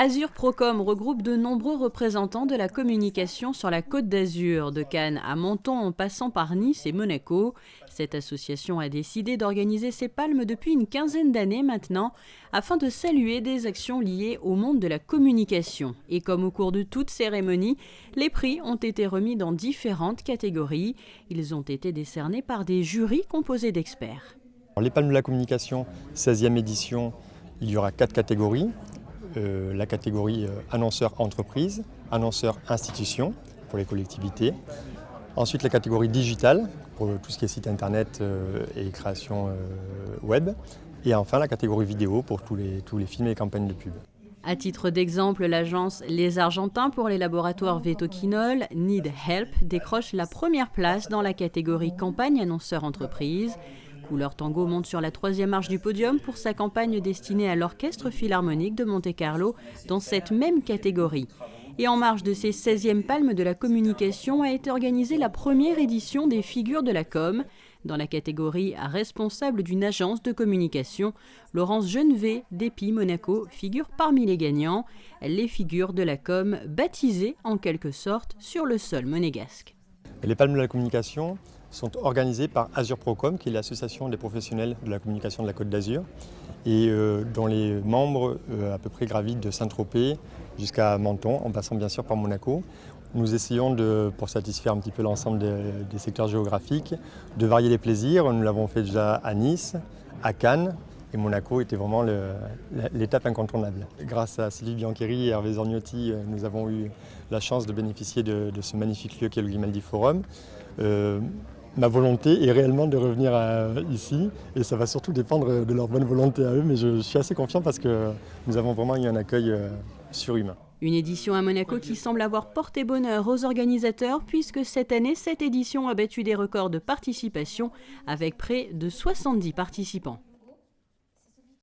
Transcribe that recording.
Azur Procom regroupe de nombreux représentants de la communication sur la Côte d'Azur, de Cannes à Menton en passant par Nice et Monaco. Cette association a décidé d'organiser ces palmes depuis une quinzaine d'années maintenant, afin de saluer des actions liées au monde de la communication. Et comme au cours de toute cérémonie, les prix ont été remis dans différentes catégories. Ils ont été décernés par des jurys composés d'experts. Les palmes de la communication, 16e édition, il y aura 4 catégories. La catégorie annonceur entreprise, annonceur institution pour les collectivités. Ensuite la catégorie digitale pour tout ce qui est site internet et création web. Et enfin la catégorie vidéo pour tous les films et campagnes de pub. À titre d'exemple, l'agence Les Argentins pour les laboratoires Vetoquinol, Need Help, décroche la première place dans la catégorie campagne annonceur entreprise. Couleur Tango monte sur la 3e marche du podium pour sa campagne destinée à l'Orchestre Philharmonique de Monte-Carlo dans cette même catégorie. Et en marge de ces 16e palmes de la communication a été organisée la première édition des Figures de la Com. Dans la catégorie responsable d'une agence de communication, Laurence Genevet d'EPI Monaco figure parmi les gagnants, les Figures de la Com baptisées en quelque sorte sur le sol monégasque. Les palmes de la communication sont organisées par Azur Procom, qui est l'association des professionnels de la communication de la Côte d'Azur, et dont les membres à peu près gravitent de Saint-Tropez jusqu'à Menton, en passant bien sûr par Monaco. Nous essayons, pour satisfaire un petit peu l'ensemble des secteurs géographiques, de varier les plaisirs. Nous l'avons fait déjà à Nice, à Cannes, et Monaco était vraiment l'étape incontournable. Grâce à Sylvie Biancheri et Hervé Zorgnotti, nous avons eu la chance de bénéficier de ce magnifique lieu qu'est le Grimaldi Forum. Ma volonté est réellement de revenir ici et ça va surtout dépendre de leur bonne volonté à eux, mais je suis assez confiant parce que nous avons vraiment eu un accueil surhumain. Une édition à Monaco qui semble avoir porté bonheur aux organisateurs puisque cette année, cette édition a battu des records de participation avec près de 70 participants.